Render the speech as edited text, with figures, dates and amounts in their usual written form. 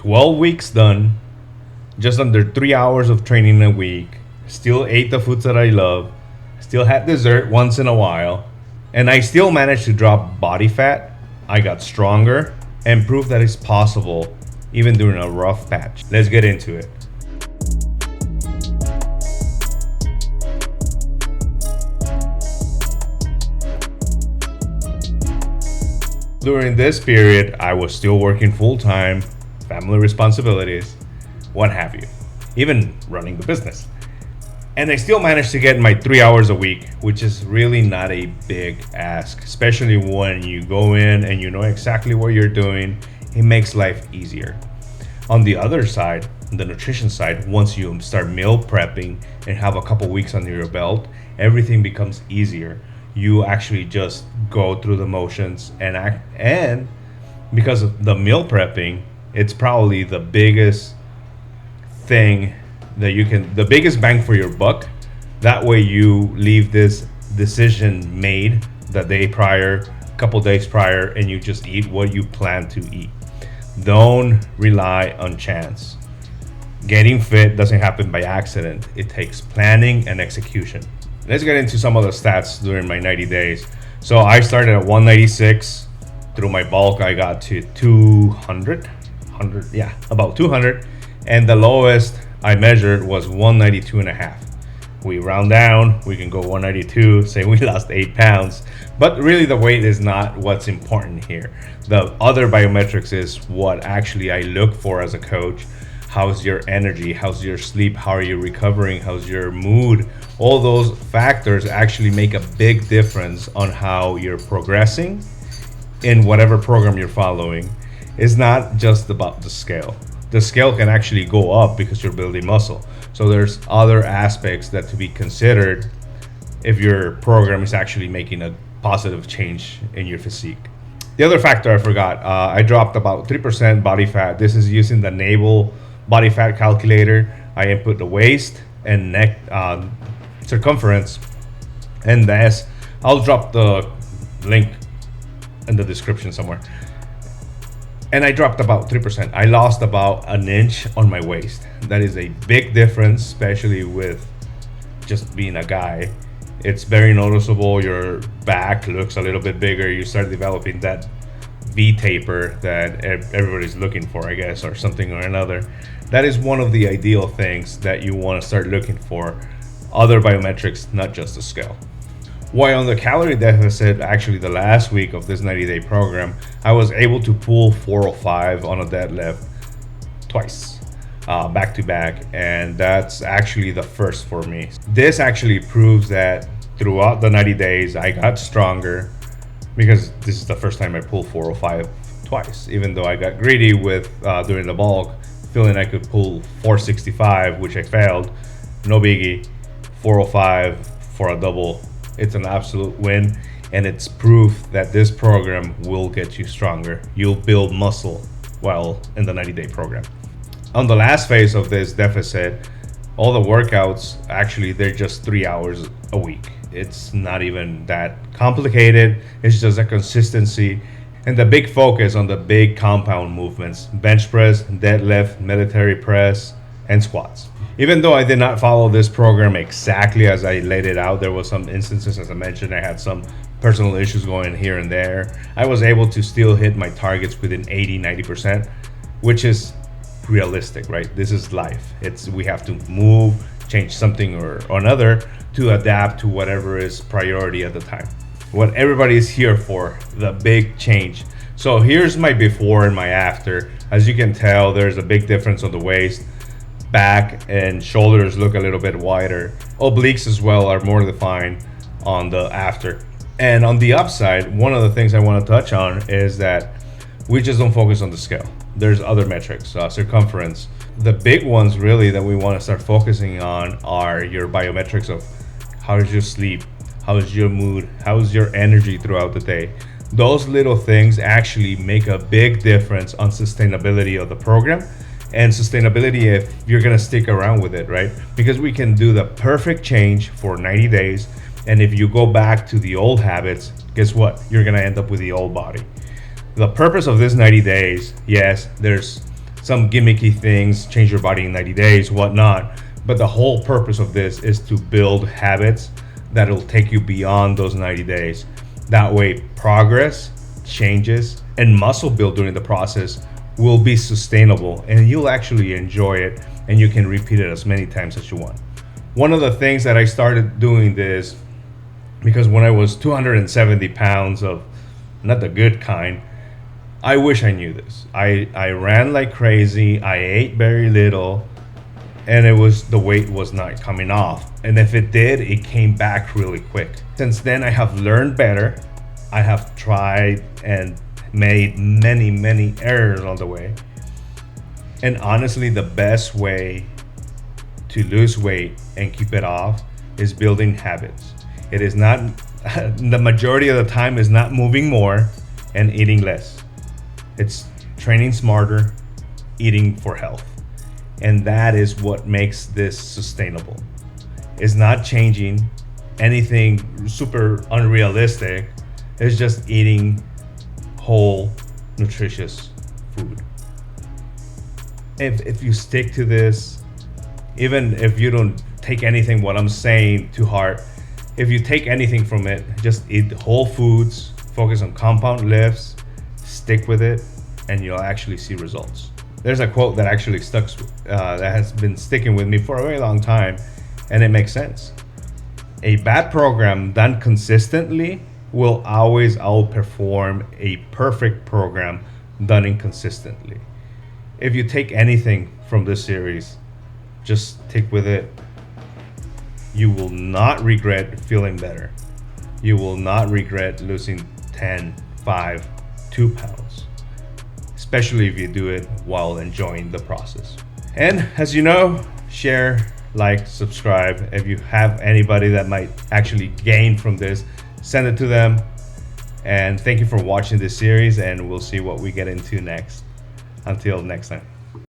12 weeks done, just under 3 hours of training a week, still ate the foods that I love, still had dessert once in a while, and I still managed to drop body fat. I got stronger and proved that it's possible even during a rough patch. Let's get into it. During this period, I was still working full time, family responsibilities, what have you, even running the business. And I still managed to get my 3 hours a week, which is really not a big ask, especially when you go in and you know exactly what you're doing. It makes life easier. On the other side, the nutrition side, once you start meal prepping and have a couple weeks under your belt, everything becomes easier. You actually just go through the motions and because of the meal prepping, it's probably the biggest thing that the biggest bang for your buck. That way you leave this decision made the day prior, couple days prior, and you just eat what you plan to eat. Don't rely on chance. Getting fit doesn't happen by accident. It takes planning and execution. Let's get into some of the stats during my 90 days. So I started at 196. Through my bulk, I got to 200, about 200. And the lowest I measured was 192 and a half. We round down, we can go 192, say we lost 8 pounds. But really the weight is not what's important here. The other biometrics is what actually I look for as a coach. How's your energy? How's your sleep? How are you recovering? How's your mood? All those factors actually make a big difference on how you're progressing in whatever program you're following. It's not just about the scale. The scale can actually go up because you're building muscle. So there's other aspects that to be considered if your program is actually making a positive change in your physique. The other factor I forgot, I dropped about 3% body fat. This is using the navel body fat calculator. I input the waist and neck circumference, and this, I'll drop the link in the description somewhere. And I dropped about 3%. I lost about an inch on my waist. That is a big difference, especially with just being a guy. It's very noticeable. Your back looks a little bit bigger. You start developing that V taper that everybody's looking for, I guess, or something or another. That is one of the ideal things that you want to start looking for. Other biometrics, not just the scale. While on the calorie deficit, actually the last week of this 90-day program, I was able to pull 405 on a deadlift twice, back to back, and that's actually the first for me. This actually proves that throughout the 90 days, I got stronger because this is the first time I pulled 405 twice, even though I got greedy with during the bulk, feeling I could pull 465, which I failed. No biggie, 405 for a double. It's an absolute win, and it's proof that this program will get you stronger. You'll build muscle while in the 90-day program. On the last phase of this deficit, all the workouts, actually, they're just 3 hours a week. It's not even that complicated. It's just a consistency and the big focus on the big compound movements: bench press, deadlift, military press, and squats. Even though I did not follow this program exactly as I laid it out, there was some instances, as I mentioned, I had some personal issues going here and there. I was able to still hit my targets within 80-90%, which is realistic, right? This is life. We have to move, change something or another to adapt to whatever is priority at the time. What everybody is here for, the big change. So here's my before and my after. As you can tell, there's a big difference on the waist. Back and shoulders look a little bit wider. Obliques as well are more defined on the after. And on the upside, one of the things I want to touch on is that we just don't focus on the scale. There's other metrics, circumference. The big ones really that we want to start focusing on are your biometrics of how is your sleep, how is your mood, how is your energy throughout the day. Those little things actually make a big difference on sustainability of the program and sustainability if you're gonna stick around with it, right? Because we can do the perfect change for 90 days, and if you go back to the old habits, guess what? You're gonna end up with the old body. The purpose of this 90 days, yes, there's some gimmicky things, change your body in 90 days, whatnot. But the whole purpose of this is to build habits that'll take you beyond those 90 days. That way, progress, changes, and muscle build during the process will be sustainable, and you'll actually enjoy it, and you can repeat it as many times as you want. One of the things that I started doing this because when I was 270 pounds of not the good kind, I wish I knew this. I ran like crazy. I ate very little, and the weight was not coming off. And if it did, it came back really quick. Since then, I have learned better. I have tried and made many errors on the way. And honestly, the best way to lose weight and keep it off is building habits. It is not, the majority of the time is not moving more and eating less. It's training smarter, eating for health. And that is what makes this sustainable. It's not changing anything super unrealistic. It's just eating whole, nutritious food. If you stick to this, even if you don't take anything what I'm saying to heart, if you take anything from it, just eat whole foods, focus on compound lifts, stick with it, and you'll actually see results. There's a quote that actually that has been sticking with me for a very long time, and it makes sense. A bad program done consistently will always outperform a perfect program done inconsistently. If you take anything from this series, just stick with it. You will not regret feeling better. You will not regret losing 10, 5, 2 pounds, especially if you do it while enjoying the process. And as you know, share, like, subscribe. If you have anybody that might actually gain from this, send it to them. And thank you for watching this series, and we'll see what we get into next. Until next time.